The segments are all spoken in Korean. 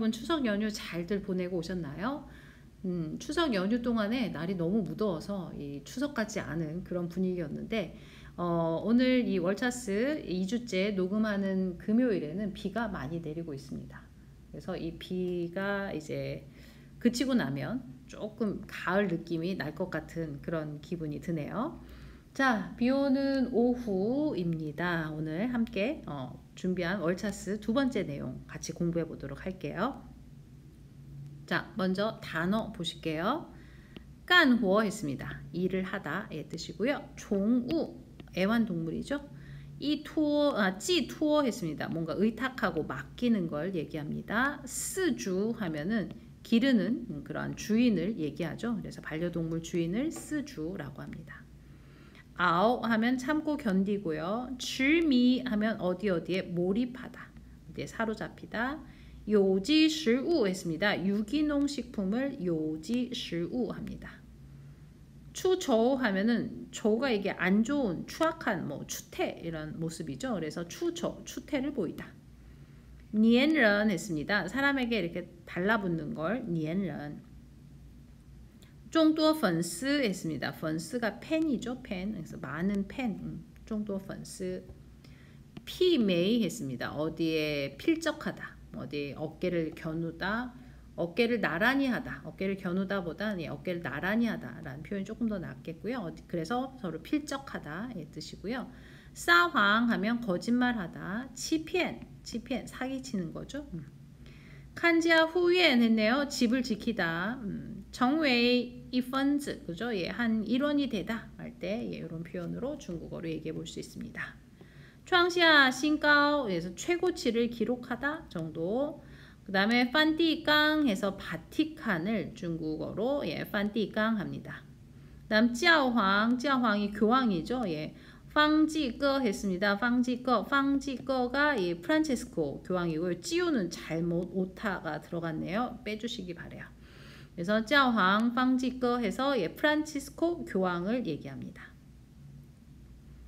여러분 추석 연휴 잘들 보내고 오셨나요? 추석 연휴 동안에 날이 너무 무더워서 이 추석 같지 않은 그런 분위기였는데 오늘 이 월차스 2주째 녹음하는 금요일에는 비가 많이 내리고 있습니다. 그래서 이 비가 이제 그치고 나면 조금 가을 느낌이 날 것 같은 그런 기분이 드네요. 자, 비 오는 오후입니다. 오늘 함께 준비한 월차스 두 번째 내용 같이 공부해 보도록 할게요. 자, 먼저 단어 보실게요. 깐호 했습니다. 일을 하다의 뜻이고요. 종우, 애완동물이죠. 찌투어 했습니다. 뭔가 의탁하고 맡기는 걸 얘기합니다. 스주 하면은 기르는 그런 주인을 얘기하죠. 그래서 반려동물 주인을 스주라고 합니다. 아오 하면 참고 견디고요. 쥐미 하면 어디에 몰입하다. 어디에 사로잡히다. 요지식우 했습니다. 유기농 식품을 요지식우 합니다. 추저우 하면은 저우가 이게 안 좋은 추악한 추태 이런 모습이죠. 그래서 추태를 보이다. 니엔런 했습니다. 사람에게 이렇게 달라붙는 걸 니엔런. 众多粉丝 했습니다. 粉丝가 팬이죠. 팬. 그래서 많은 팬. 众多粉丝. 피메이 했습니다. 어디에 필적하다. 어디에 어깨를 겨누다. 어깨를 나란히 하다. 어깨를 겨누다 보다 어깨를 나란히 하다 라는 표현이 조금 더 낫겠고요. 그래서 서로 필적하다의 뜻이고요. 싸황 하면 거짓말하다. 치피엔 사기치는 거죠. 칸지아 후엔 했네요. 집을 지키다. 정웨이 이펀즈 그죠? 예, 한 일원이 되다 할 때 이런 표현으로 중국어로 얘기해 볼 수 있습니다. 창시아 신가오에서 최고치를 기록하다 정도. 그 다음에 판띠깡 해서 바티칸을 중국어로 판띠깡 합니다. 그 다음 찌아황이 교황이죠. 예. 방지꺼 했습니다. 방지꺼가 프란체스코 교황이고요. 찌우는 잘못 오타가 들어갔네요. 빼주시기 바래요. 그래서 찌아황 방지꺼 해서 프란치스코 교황을 얘기합니다.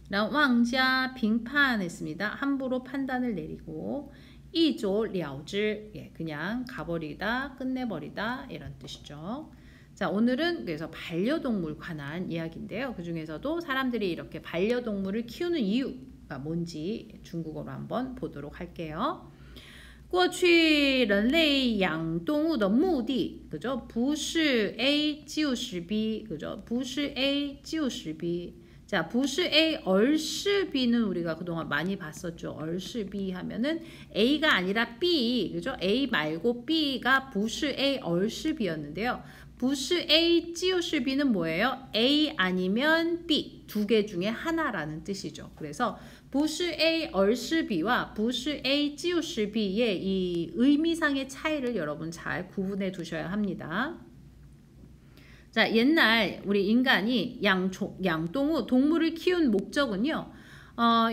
그다음 왕자 빙판 했습니다. 함부로 판단을 내리고 이조了之 그냥 가버리다 끝내버리다 이런 뜻이죠. 자, 오늘은 그래서 반려동물 관한 이야기인데요. 그 중에서도 사람들이 이렇게 반려동물을 키우는 이유가 뭔지 중국어로 한번 보도록 할게요. 过去人类养动物的目的 그죠? 不是 A 就是 B 그죠? 不是 A 就是 B. 자, 不是 A 而是 B는 우리가 그동안 많이 봤었죠. 而是 B 하면은 A가 아니라 B 그죠? A 말고 B가 不是 A 而是 B였는데요. 不是 A 就是 B는 뭐예요? A 아니면 B 두 개 중에 하나라는 뜻이죠. 그래서 不是 A 而是 B와 不是 A 就是 B의 이 의미상의 차이를 여러분 잘 구분해 두셔야 합니다. 자, 옛날 우리 인간이 양동우 동물을 키운 목적은요.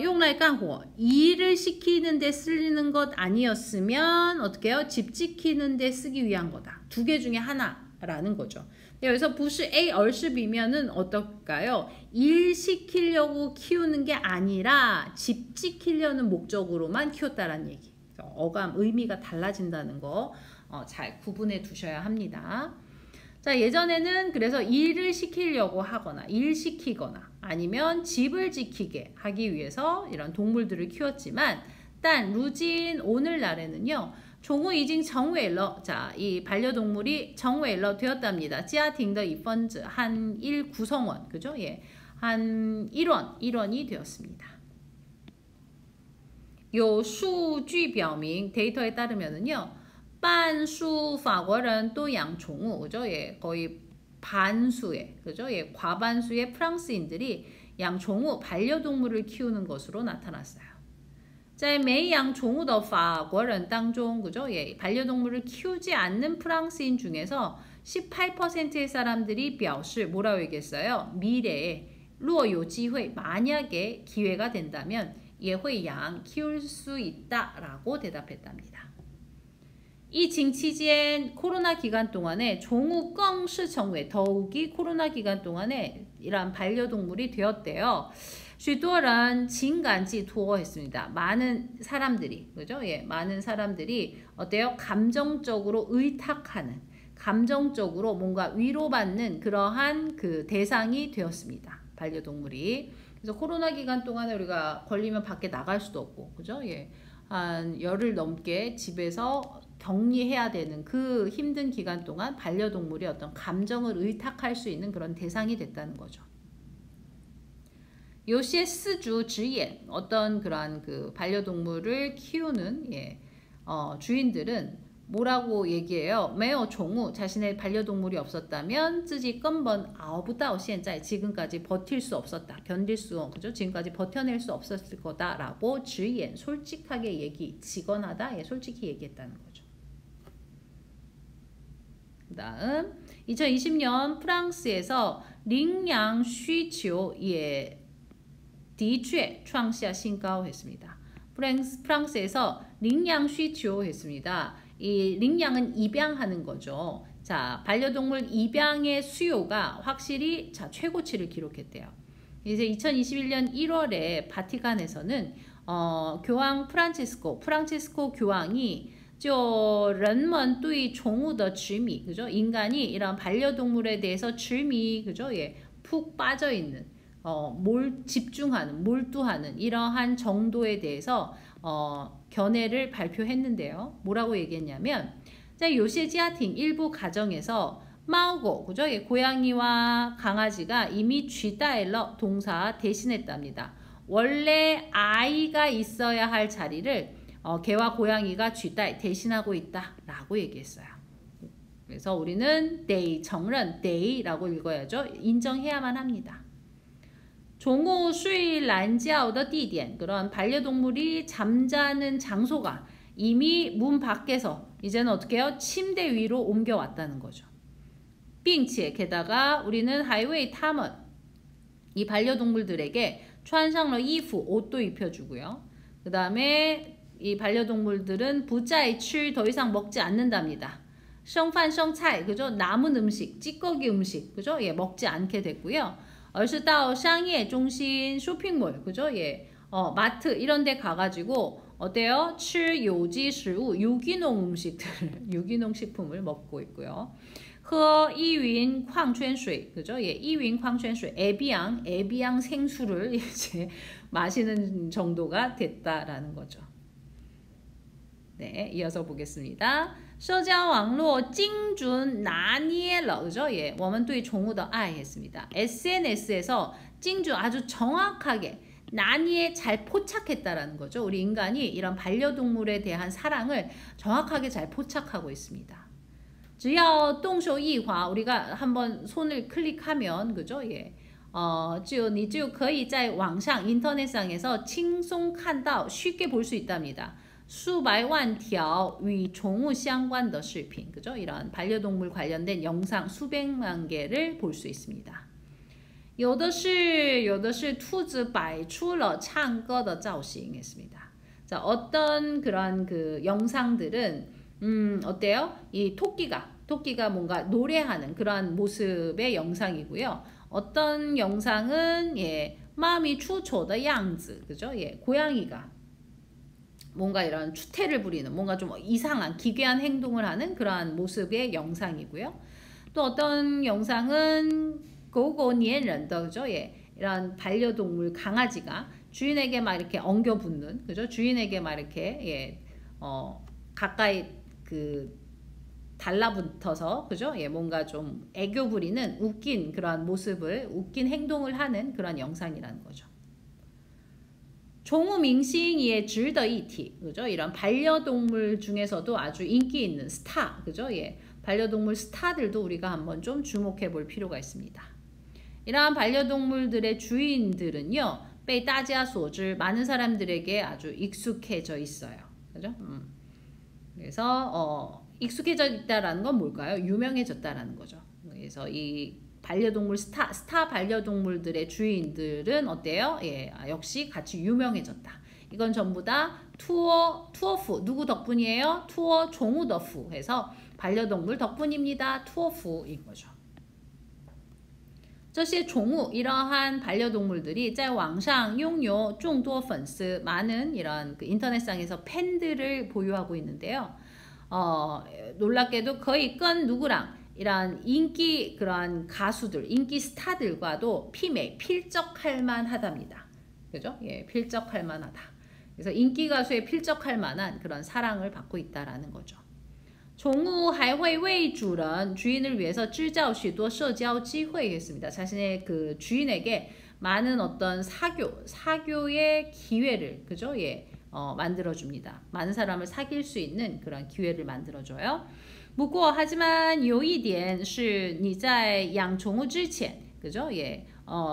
用来干活 일을 시키는 데 쓰는 것 아니었으면 어떻게 해요? 집 지키는 데 쓰기 위한 거다. 두 개 중에 하나라는 거죠. 그래서 不是 A 而是 B면은 어떨까요? 일 시키려고 키우는 게 아니라 집 지키려는 목적으로만 키웠다라는 얘기. 어감 의미가 달라진다는 거 잘 구분해 두셔야 합니다. 자, 예전에는 그래서 일을 시키려고 하거나 일 시키거나 아니면 집을 지키게 하기 위해서 이런 동물들을 키웠지만 단 루진 오늘날에는요. 종우 이징 정웨일러 자, 이 반려동물이 정웨일러 되었답니다. 지아팅더 이펀즈 한 일 구성원 그죠? 예. 한 일원이 되었습니다. 요 수주表明 데이터에 따르면은요. 半数法国人都养宠物 그죠? 예, 거의 반수의 그죠? 예, 과반수의 프랑스인들이 양宠우 반려동물을 키우는 것으로 나타났어요. 在没养宠物的法国人当中 그죠? 예, 반려동물을 키우지 않는 프랑스인 중에서 18%의 사람들이 表示 뭐라고 얘기했어요? 미래에 若有机会 만약에 기회가 된다면 也会养 키울 수 있다라고 대답했답니다. 이 징치지엔 코로나 기간 동안에 종우 껑시 정회 더욱이 코로나 기간 동안에 이러한 반려동물이 되었대요. 许多人情感寄托했습니다. 많은 사람들이, 그죠? 예, 많은 사람들이 어때요? 감정적으로 의탁하는, 감정적으로 뭔가 위로받는 그러한 그 대상이 되었습니다. 반려동물이. 그래서 코로나 기간 동안에 우리가 걸리면 밖에 나갈 수도 없고, 그죠? 예, 한 열흘 넘게 집에서 격리해야 되는 그 힘든 기간 동안 반려동물이 어떤 감정을 의탁할 수 있는 그런 대상이 됐다는 거죠. 요시의 스주 지엔 어떤 그런 그 반려동물을 키우는 주인들은 뭐라고 얘기해요? 매어 종우 자신의 반려동물이 없었다면 쯔지根本 熬不到现在 지금까지 버틸 수 없었다. 견딜 수 그죠? 지금까지 버텨낼 수 없었을 거다라고 지엔 솔직하게 직언하다. 솔직히 얘기했다는 거죠. 그다음 2020년 프랑스에서 링양需求 的确创下新高했습니다. 프랑스에서 링양需求 했습니다. 이 링양은 입양하는 거죠. 자, 반려동물 입양의 수요가 확실히 최고치를 기록했대요. 이제 2021년 1월에 바티칸에서는 교황 프란치스코 교황이 人们对宠物的执迷, 그죠? 인간이 이런 반려동물에 대해서执迷, 그죠? 예, 푹 빠져 있는 집중하는, 몰두하는 이러한 정도에 대해서 견해를 발표했는데요. 뭐라고 얘기했냐면, 요시지아팅 일부 가정에서 마오고, 그죠? 예, 고양이와 강아지가 이미 쥐다엘러 동사 대신했답니다. 원래 아이가 있어야 할 자리를 개와 고양이가 쥐딸 대신하고 있다라고 얘기했어요. 그래서 우리는 데이 정런 데이라고 읽어야죠. 인정해야만 합니다. 종우 수이 란지아오더 디디엔 그런 반려동물이 잠자는 장소가 이미 문 밖에서 이제는 어떻게 해요? 침대 위로 옮겨왔다는 거죠. 빙치에 게다가 우리는 하이웨이 타먼 이 반려동물들에게穿上了衣服 옷도 입혀주고요. 그 다음에 이 반려동물들은 부자이칠 더 이상 먹지 않는답니다. 성판 성차이 그죠? 남은 음식, 찌꺼기 음식 그죠? 예, 먹지 않게 됐고요. 而是到商业中心 쇼핑몰 그죠? 예, 마트 이런 데 가가지고 어때요? 吃有机食物 유기농 음식들, 유기농 식품을 먹고 있고요. 喝依云矿泉水 그죠? 예, 依云矿泉水 에비앙 생수를 이제 마시는 정도가 됐다라는 거죠. 네, 이어서 보겠습니다. 社交网络精准拿捏了 그죠? 예, 我们对宠物的爱 했습니다. SNS에서 精准 아주 정확하게 나니에 잘 포착했다라는 거죠. 우리 인간이 이런 반려동물에 대한 사랑을 정확하게 잘 포착하고 있습니다. 只要动手一滑 우리가 한번 손을 클릭하면 그죠? 예. 你就可以在网上 인터넷상에서 轻松看到 쉽게 볼 수 있답니다. 수백万条与宠物相关的视频 그죠? 이런 반려동물 관련된 영상 수백만 개를 볼 수 있습니다. 有的是兔子摆出了唱歌的造型 했습니다. 자, 어떤 그런 그 영상들은 어때요? 이 토끼가 뭔가 노래하는 그런 모습의 영상이고요. 어떤 영상은 예, 마음이 추초의 양즈 그죠? 예, 고양이가 뭔가 이런 추태를 부리는 뭔가 좀 이상한 기괴한 행동을 하는 그러한 모습의 영상이고요. 또 어떤 영상은 고고니엔런더 그죠? 예, 이런 반려동물 강아지가 주인에게 막 이렇게 엉겨붙는 그죠? 주인에게 막 이렇게 예, 가까이 그 달라붙어서 그죠? 예, 뭔가 좀 애교 부리는 웃긴 그러한 모습을 웃긴 행동을 하는 그런 영상이라는 거죠. 종우 밍싱이의 질더이티 그죠? 이런 반려동물 중에서도 아주 인기 있는 스타 그죠? 예, 반려동물 스타들도 우리가 한번 좀 주목해 볼 필요가 있습니다. 이러한 반려동물들의 주인들은요, 被大家所知 많은 사람들에게 아주 익숙해져 있어요. 그죠? 그래서 익숙해져 있다라는 건 뭘까요? 유명해졌다라는 거죠. 그래서 이 반려동물 스타 반려동물들의 주인들은 어때요? 예, 역시 같이 유명해졌다. 이건 전부 다 투어프 누구 덕분이에요? 투어 종우 덕후 해서 반려동물 덕분입니다. 투어프인 거죠. 这些宠物 이러한 반려동물들이 在网上拥有众多粉丝 많은 이런 그 인터넷상에서 팬들을 보유하고 있는데요. 놀랍게도 거의 건 누구랑 이런 인기 그런 가수들, 인기 스타들과도 필적할 만하답니다. 그죠? 예, 필적할 만하다. 그래서 인기 가수에 필적할 만한 그런 사랑을 받고 있다라는 거죠. 宠物还会为主人 주인을 위해서 制造许多社交机会 했습니다. 자신의 그 주인에게 많은 어떤 사교의 기회를 그죠? 예, 만들어줍니다. 많은 사람을 사귈 수 있는 그런 기회를 만들어줘요. 不过 하지만 有一点是你在养宠物之前 그죠? 예.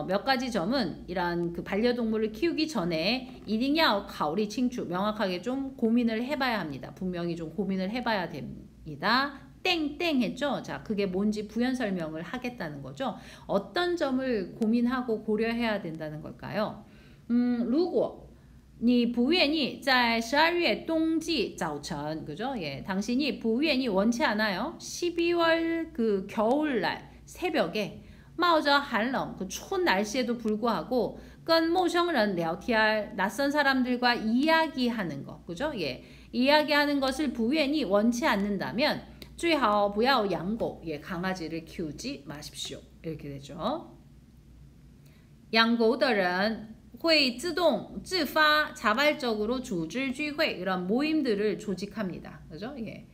몇 가지 점은 이런 그 반려동물을 키우기 전에 一定要考虑清楚 명확하게 좀 고민을 해봐야 합니다. 분명히 좀 고민을 해봐야 됩니다. 땡땡 했죠? 자, 그게 뭔지 부연 설명을 하겠다는 거죠. 어떤 점을 고민하고 고려해야 된다는 걸까요? 如果你不愿意在12月冬季早晨 그죠? 예, 당신이 不愿意 원치 않아요. 12월 그 겨울날 새벽에 冒着寒冷 그 추운 날씨에도 불구하고 跟陌生人聊天 낯선 사람들과 이야기하는 거 그죠? 예, 이야기하는 것을 不愿意 원치 않는다면 最好不要养狗 예, 강아지를 키우지 마십시오. 이렇게 되죠. 养狗的人会自动自发 자발적으로 组织聚会 이런 모임들을 조직합니다. 그죠? 예.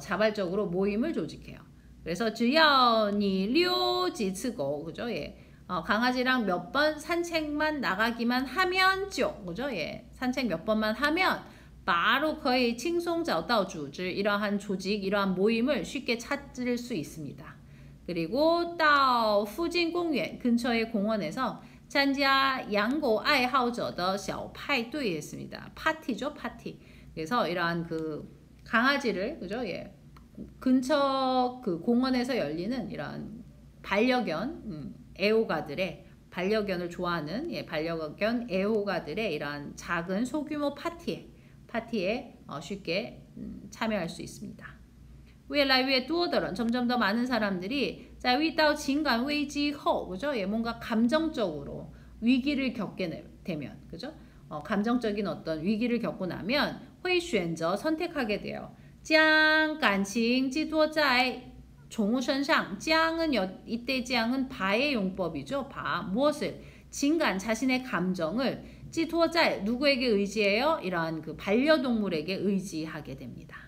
자발적으로 모임을 조직해요. 그래서 只要你遛几次狗 그죠? 예. 강아지랑 몇 번 산책만 나가기만 하면 就 그죠? 예. 산책 몇 번만 하면 바로 거의 轻松找到组织 이러한 조직, 이러한 모임을 쉽게 찾을 수 있습니다. 그리고 到附近公园 근처의 공원에서 参加养狗爱好者的小派对 했습니다. 파티죠, 파티. 그래서 이러한 그 강아지를 그죠? 예. 근처 그 공원에서 열리는 이런 반려견 애호가들의 반려견을 좋아하는 예, 반려견 애호가들의 이러한 작은 소규모 파티에 쉽게 참여할 수 있습니다. 越来越多的人 점점 더 많은 사람들이 在遇到情感危机后 그죠? 예, 뭔가 감정적으로 위기를 겪게 되면 그죠? 감정적인 어떤 위기를 겪고 나면 会选择 선택하게 돼요. 将感情寄托在宠物身上 将은 이때 将은 바의 용법이죠. 바 무엇을情感 자신의 감정을 寄托在 누구에게 의지해요? 이러한 그 반려동물에게 의지하게 됩니다.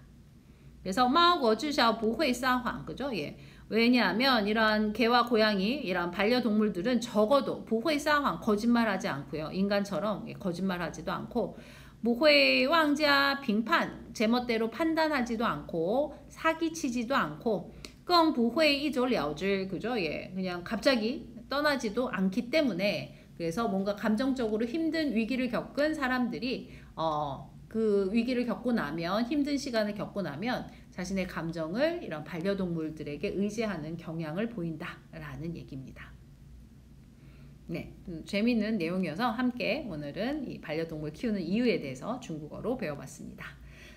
그래서 猫狗至少不会撒谎 그죠? 예. 왜냐하면 이런 개와 고양이 이런 반려동물들은 적어도 不会撒谎 거짓말하지 않고요. 인간처럼 거짓말하지도 않고 不会妄加评判 제멋대로 판단하지도 않고 사기치지도 않고 更不会一走了之 그죠? 예. 그냥 갑자기 떠나지도 않기 때문에 그래서 뭔가 감정적으로 힘든 위기를 겪은 사람들이 그 위기를 겪고 나면 힘든 시간을 겪고 나면 자신의 감정을 이런 반려동물들에게 의지하는 경향을 보인다라는 얘기입니다. 네, 재미있는 내용이어서 함께 오늘은 이 반려동물 키우는 이유에 대해서 중국어로 배워봤습니다.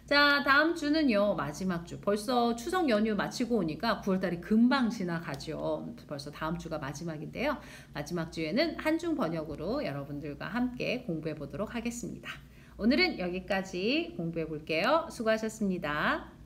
자, 다음 주는요, 마지막 주. 벌써 추석 연휴 마치고 오니까 9월달이 금방 지나가죠. 벌써 다음 주가 마지막인데요. 마지막 주에는 한중 번역으로 여러분들과 함께 공부해 보도록 하겠습니다. 오늘은 여기까지 공부해 볼게요. 수고하셨습니다.